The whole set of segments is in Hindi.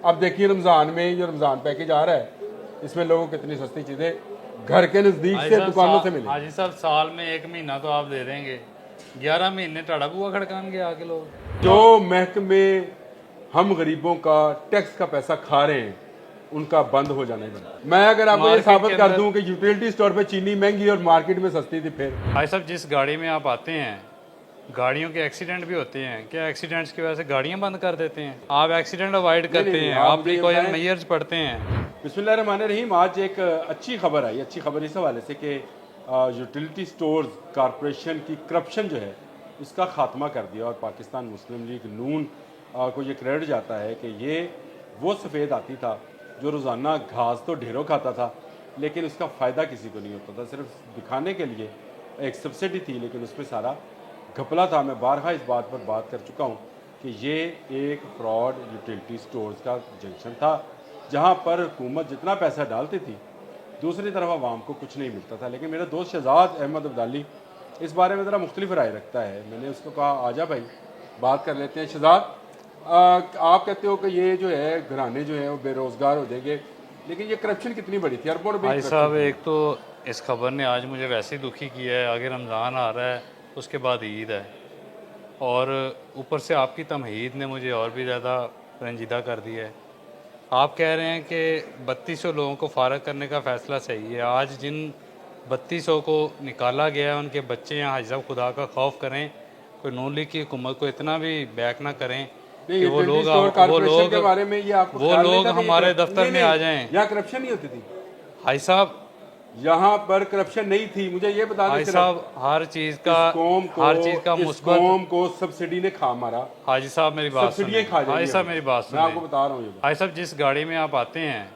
अब देखिए रमज़ान में जो रमज़ान पैकेज आ रहा है, इसमें लोगों को कितनी सस्ती चीज़ें घर के नज़दीक से दुकानों से मिली। हाजी साहब साल में 1 महीना तो आप दे देंगे, 11 महीने टाड़ा बुआ खड़कान के आके लोग। जो महकमे हम गरीबों का टैक्स का पैसा खा रहे हैं उनका बंद हो जाना ही बंद। मैं अगर आपको ये साबित कर दूं कि यूटिलिटी स्टोर पे चीनी महंगी और मार्केट में सस्ती थी, फिर भाई साहब जिस गाड़ी में आप आते हैं गाड़ियों के एक्सीडेंट भी होते हैं, क्या एक्सीडेंट्स की वजह से गाड़ियां बंद कर देते हैं? आप एक्सीडेंट अवॉइड करते हैं, आप प्रिकॉशन मेजर्स पढ़ते हैं। बिस्मिल्लाहिर्रहमानिर्रहीम। आज एक अच्छी खबर आई, अच्छी खबर इस हवाले से कि यूटिलिटी स्टोर्स कॉरपोरेशन की करप्शन जो है इसका खात्मा कर दिया और पाकिस्तान मुस्लिम लीग नून को ये क्रेडिट जाता है कि ये वो सफ़ेद आती था जो रोज़ाना घास तो ढेरों खाता था लेकिन उसका फ़ायदा किसी को नहीं होता था, सिर्फ दिखाने के लिए एक सब्सिडी थी लेकिन उसमें सारा घपला था। मैं बारहा इस बात पर बात कर चुका हूँ कि ये एक फ्रॉड यूटिलिटी स्टोर्स का जंक्शन था जहाँ पर हुकूमत जितना पैसा डालती थी दूसरी तरफ आवाम को कुछ नहीं मिलता था। लेकिन मेरा दोस्त शहजाद अहमद अब्दाली इस बारे में ज़रा मुख्तलिफ राय रखता है। मैंने उसको कहा आजा भाई बात कर लेते हैं। शहजाद, आप कहते हो कि ये जो है घराने जो है वो बेरोज़गार हो जाएंगे, लेकिन ये करप्शन कितनी बड़ी थी? अरबों रुपए भाई साहब एक तो इस खबर ने आज मुझे वैसे ही दुखी किया है, आगे रमज़ान आ रहा है, उसके बाद ईद है और ऊपर से आपकी तमहीद ने मुझे और भी ज़्यादा रंजीदा कर दिया है। आप कह रहे हैं कि 3200 लोगों को फारग करने का फ़ैसला सही है। आज जिन 3200 को निकाला गया है उनके बच्चे यहाँ हाजी साहब खुदा का खौफ करें, कोई नून लीग की हुकूमत को इतना भी बैक ना करें कि वो लोग हमारे दफ्तर में आ जाएं। यहाँ करप्शन नहीं होती थी हाजी साहब, यहाँ पर करप्शन नहीं थी। मुझे ये बता हाजी साहब हर चीज़ का मुस्बत कौम को सब्सिडी ने खा मारा। हाजी साहब मेरी बात सुनिए, हाजी साहब मेरी बात सुनिए, मैं आपको बता रहा हूँ। हाजी साहब जिस गाड़ी में आप आते हैं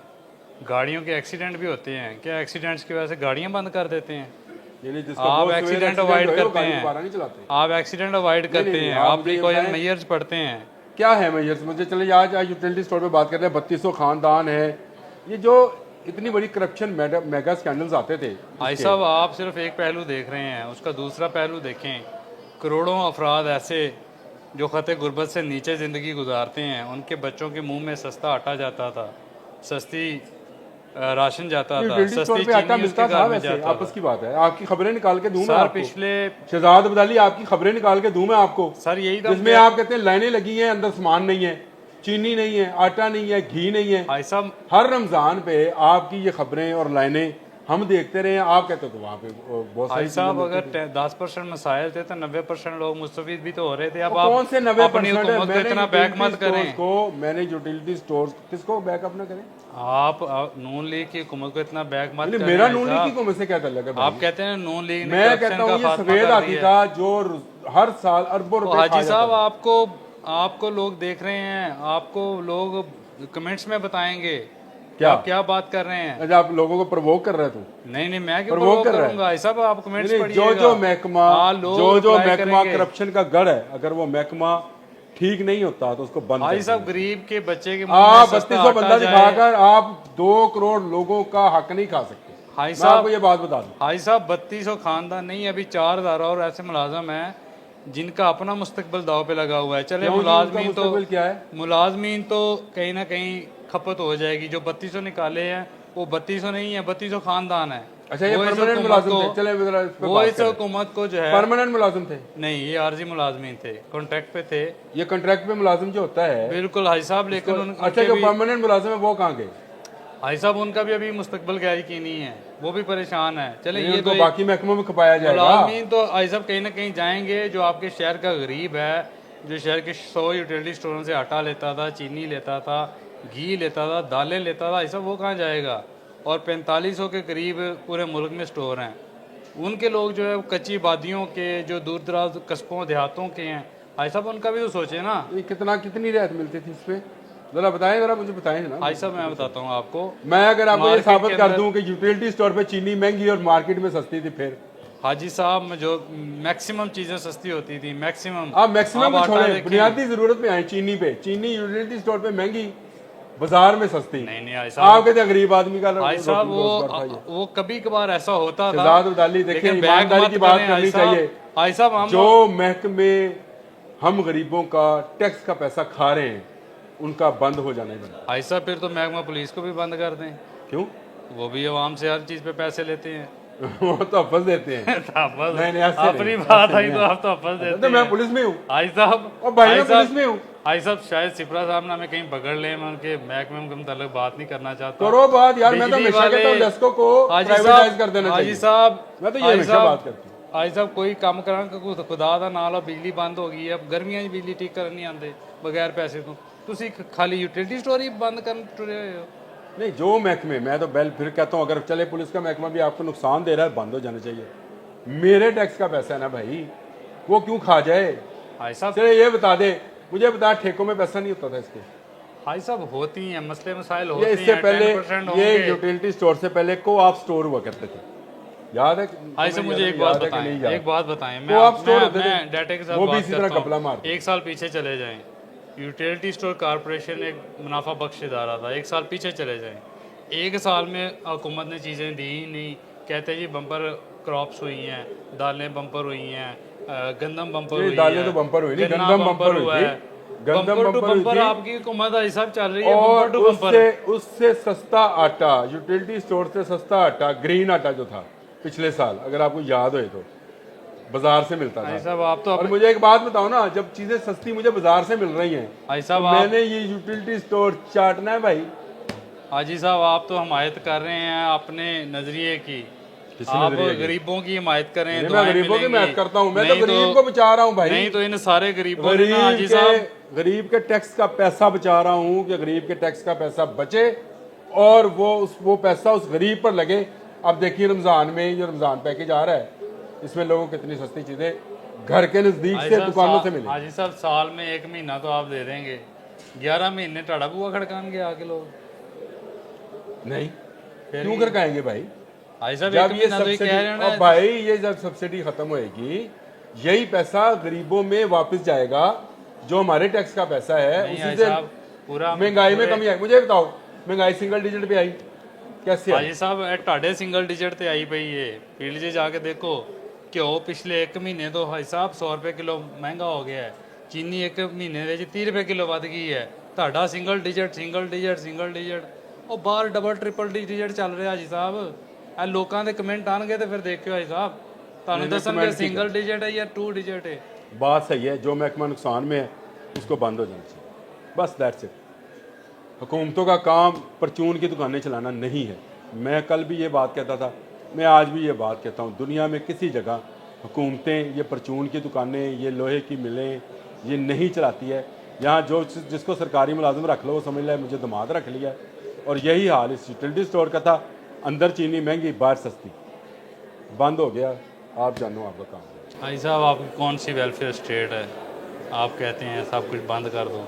गाड़ियों के एक्सीडेंट भी होते हैं, क्या एक्सीडेंट्स की वजह से गाड़ियां बंद कर देते हैं? आप एक्सीडेंट अवॉइड करते हैं, आप एक्सीडेंट अवॉइड करते हैं, आप प्रिकॉशन मेजर्स पढ़ते हैं। क्या है मेजर्स? मुझे चले आज यूटिलिटी स्टोर पे बात कर रहे हैं। 3200 खानदान है, ये जो इतनी बड़ी करप्शन मेगा स्कैंडल्स आते थे। भाई साहब आप सिर्फ एक पहलू देख रहे हैं, उसका दूसरा पहलू देखें। करोड़ों अफराद ऐसे जो खते गुर्बत से नीचे ज़िंदगी गुजारते हैं, उनके बच्चों के मुंह में सस्ता आटा जाता था, सस्ती राशन जाता था, सस्ती चीनी उसके घर में जाता था। आपस की बात है, आपकी खबरें निकाल के दूं मैं आपको। पिछले शहजाद अब्दाली आपकी खबरें निकाल के दूं मैं आपको सर, यही तो जिसमें आप कहते हैं लाइनें लगी हैं, अंदर सामान नहीं है, चीनी नहीं है, आटा नहीं है, घी नहीं है। भाई साहब हर रमजान पे आपकी ये खबरें और लाइनें हम देखते रहे। आप कहते हो तो वहाँ पे बहुत सारी साहब अगर 10% मसाइल थे तो 90% लोग मुस्तफीद भी तो हो रहे थे। अब कौन से 90%? इतना बैक मत करें को मैंने यूटिलिटी स्टोर किसको बैकअप ना करें? आप नून लीग की हुकूमत को इतना बैक मत करें। मेरा नून लीग की हुकूमत से क्या ताल्लुक है? आप कहते हैं नून लीग ने, मैं कहता हूँ ये सफेद आती था जो हर साल अरबों रुपए। हाजी साहब आपको लोग देख रहे हैं, आपको लोग कमेंट्स में बताएंगे क्या आप क्या बात कर रहे हैं। अच्छा, आप लोगों को प्रवोक कर रहे थे? नहीं मैं क्यों प्रवोक करूंगा? सब आप कमेंट्स पढ़िएगा। जो महकमा करप्शन का गढ़ है, अगर वो महकमा ठीक नहीं होता तो उसको बंद। भाई साहब गरीब के बच्चे के आप 3200 बंदा दिखाकर आप 2 करोड़ लोगों का हक नहीं खा सकते। हाई साहब आपको ये बात बता दूं, हाई साहब 3200 खानदान नहीं, अभी 4000 और ऐसे मुलाजम हैं जिनका अपना मुस्तकबिल दाव पे लगा हुआ है। चले मुलाजमीन तो क्या है, मुलाजमीन तो कहीं ना कहीं खपत हो जाएगी। जो 3200 निकाले हैं वो 3200 नहीं है, 3200 खानदान है। अच्छा, ये परमानेंट मुलाजिम थे? चले वो इस हुकूमत को जो है परमानेंट मुलाजिम थे? नहीं, ये आर्जी मुलाजमीन थे, कॉन्ट्रैक्ट पे थे। ये कॉन्ट्रैक्ट पे मुलाजिम जो होता है, बिल्कुल हाई साहब, लेकिन अच्छा जो परमानेंट मुलाजिम है वो कहाँ गए? हाई साहब उनका भी अभी मुस्तकबिल क्या की नहीं है, वो भी परेशान है। चले ये तो बाकी महकमों में खपाया जाएगा। मुलाजमीन तो हाई साहब कहीं ना कहीं जाएंगे। जो आपके शहर का गरीब है, जो शहर के 100 यूटिलिटी स्टोरों से आटा लेता था, चीनी लेता था, घी लेता था, दालें लेता था, ऐसा वो कहाँ जाएगा? और 4500 के करीब पूरे मुल्क में स्टोर हैं। उनके लोग जो है कच्ची आबादियों के, जो दूर दराज कस्बों देहातों के हैं, भाई साहब उनका भी तो सोचे ना। कितनी रियायत मिलती थी इस पे? जरा बताएं, जरा मुझे बताएं ना। भाई साहब मैं बताता हूँ आपको। मैं अगर आपको ये साबित कर दूं कि यूटिलिटी स्टोर पे चीनी महंगी और मार्केट में सस्ती थी, फिर हाजी साहब में जो मैक्सिमम चीजें सस्ती होती थी, मैक्सिमम आप मैक्सिमम छोड़ें, बुनियादी जरूरत में आए चीनी पे। चीनी यूटिलिटी स्टोर पे महंगी, बाजार में सस्ती। नहीं आप कहते हैं गरीब आदमी का। भाई साहब वो कभी कभार ऐसा होता था। शहजाद अब्दाली देखिए, ईमानदारी की बात करनी चाहिए। भाई साहब जो महकमे हम गरीबों का टैक्स का पैसा खा रहे हैं उनका बंद हो जाना ही बनता भाई साहब फिर तो महकमा पुलिस को भी बंद कर दें, है। क्यों? वो भी आवाम से हर चीज़ पे पैसे लेते हैं। वो तो हफ्स देते हैं। तहफ़्फ़ुज़, नहीं, नहीं, ऐसे अपनी नहीं, बात ऐसे आई नहीं तो है। आप तो तहफ़्फ़ुज़ देते तो मैं हैं। पुलिस में हूँ भाई साहब, और भाई मैं पुलिस में हूँ। भाई साहब शायद सिपरा साहब ना हमें कहीं पकड़ लें, मैं उनके महकमे के मुताल्लिक बात नहीं करना चाहता। करो बात यार, मैं तो बिजली हमेशा कहता हूँ वाले- लेस्को को हाजी प्राइवेटाइज साहब, कर देना हाजी चाहिए। साहब, मैं तो ये हाजी हमेशा साहब, बात करता हूँ। हाजी साहब कोई काम करा खुदा दा नाल आ, बिजली बंद हो गई है, अब गर्मियां च बिजली ठीक करन नहीं आते बगैर पैसे तो ਤੁਸੀਂ खाली यूटिलिटी स्टोर ही बंद कर टुरे हुए हो। नहीं, जो महकमे, मैं तो बेल फिर कहता हूँ अगर चले पुलिस का महकमा भी आपको नुकसान दे रहा है, बंद हो जाना चाहिए। मेरे टैक्स का पैसा है ना भाई, वो क्यों खा जाए? हाजी साहब, चले ये बता दे, मुझे बता, ठेकों में पैसा नहीं होता था इसके? हाजी साहब होती हैं मसले मसाइल ये होते इससे हैं, पहले 10% ये होंगे। यूटिलिटी स्टोर से पहले को-ऑप स्टोर हुआ करते थे, याद है? हाजी साहब मुझे एक बात बताएं, एक बात बताएं, Co-op store होते थे, मैं डाटा के साथ वो भी बात इसी तरह करता कपला हूँ। मारते। एक साल पीछे चले जाएं, यूटिलिटी स्टोर कॉरपोरेशन एक मुनाफा बख्श इदारा था, एक साल पीछे चले जाएं, एक साल में हुकूमत ने चीज़ें दी ही नहीं। कहते जी बम्पर क्रॉप्स हुई हैं, दालें बम्पर हुई हैं, गंदम बम्पर हुई दालें है, तो बम्पर हुई नहीं, गन्ना गंदम बम्पर हुई हुआ थी। है। गंदम बम्पर टू बम्पर हुई बम्पर थी। आपकी हुकूमत हाजी साहब चल रही है, और बम्पर टू बम्पर। उससे सस्ता आटा, यूटिलिटी स्टोर से सस्ता आटा, ग्रीन आटा जो था पिछले साल, अगर आपको याद हो तो, बाजार से मिलता हाजी था। साहब आप तो और मुझे एक बात बताओ ना, जब चीजें सस्ती मुझे बाजार से मिल रही हैं, हाजी तो साहब आप मैंने ये यूटिलिटी स्टोर चाटना है भाई। हाजी साहब आप तो हमायत कर रहे हैं अपने नजरिए की, किस आप नजरिए की? गरीबों की हिमायत करें, नहीं, मैं दुआएं गरीबों की मिलेंगी। हिमायत करता हूँ, मैं तो नहीं गरीब को बचा रहा हूँ भाई। नहीं तो इन सारे गरीबों ने ना हाजी साहब, गरीब के टैक्स का पैसा बचा रहा हूँ कि गरीब के टैक्स का पैसा बचे और वो पैसा उस गरीब पर लगे। अब देखिए रमज़ान में जो रमज़ान पैकेज आ रहा है, इसमें लोगों को कितनी सस्ती चीज़ें घर के नज़दीक हाजी से साहब दुकानों से मिले। हाजी साहब साल में 1 महीना तो आप दे देंगे, 11 महीने टाड़ा बुआ खड़कान के आके लोग। नहीं, क्यों कर खाएंगे भाई? हाजी साहब जब 1 ये महीना तो ये सब्सिडी, कह रहे हैं अब ना। भाई ये जब सब्सिडी खत्म होएगी, यही पैसा गरीबों में वापस जाएगा, जो हमारे टैक्स का पैसा है। नहीं उसी हाजी से साहब पूरा महंगाई में कमी आई। मुझे बताओ, महंगाई सिंगल डिजिट पे आई कैसे आई? हाजी साहब ਇਹ ਤੁਹਾਡੇ ਸਿੰਗਲ ਡਿਜਿਟ ਤੇ ਆਈ ਪਈ ਏ, ਫੀਲਡ 'ਚ ਜਾ ਕੇ ਦੇਖੋ। ਘਿਓ ਪਿਛਲੇ 1 ਮਹੀਨੇ ਤੋਂ ਹਾਜੀ ਸਾਹਿਬ 100 ਰੁਪਏ ਕਿਲੋ ਮਹਿੰਗਾ ਹੋ ਗਿਆ ਹੈ, ਚੀਨੀ 1 ਮਹੀਨੇ ਵਿੱਚ 30 ਰੁਪਏ ਕਿਲੋ ਵੱਧ ਗਈ ਹੈ, ਤੁਹਾਡਾ ਸਿੰਗਲ ਡਿਜਿਟ ਉਹ ਬਾਹਰ ਡਬਲ ਟ੍ਰਿਪਲ ਡਿਜਿਟ ਚੱਲ ਰਿਹਾ ਹਾਜੀ ਸਾਹਿਬ। ਇਹ ਲੋਕਾਂ ਦੇ ਕਮੈਂਟ ਆਣਗੇ ਤੇ ਫਿਰ ਦੇਖਿਓ ਹਾਜੀ ਸਾਹਿਬ, ਤੁਹਾਨੂੰ ਦੱਸਣਗੇ ਸਿੰਗਲ ਡਿਜਿਟ ਹੈ ਜਾਂ 2 ਡਿਜਿਟ ਹੈ। बात सही है, जो महकमा नुकसान में है उसको बंद हो जाना चाहिए, बस दैट्स इट। हुकूमतों का काम परचून की दुकानें चलाना नहीं है। मैं कल भी ये बात कहता था, मैं आज भी ये बात कहता हूँ, दुनिया में किसी जगह हुकूमतें ये परचून की दुकानें, ये लोहे की मिलें, ये नहीं चलाती है। यहाँ जो जिसको सरकारी मुलाजिम रख लो वो समझ ले मुझे दामाद रख लिया। और यही हाल इस यूटिलिटी स्टोर का था, अंदर चीनी महंगी बाहर सस्ती, बंद हो गया। आप जानो आपका काम। हाजी साहब आपकी कौन सी वेलफेयर स्टेट है, आप कहते हैं सब कुछ बंद कर दो।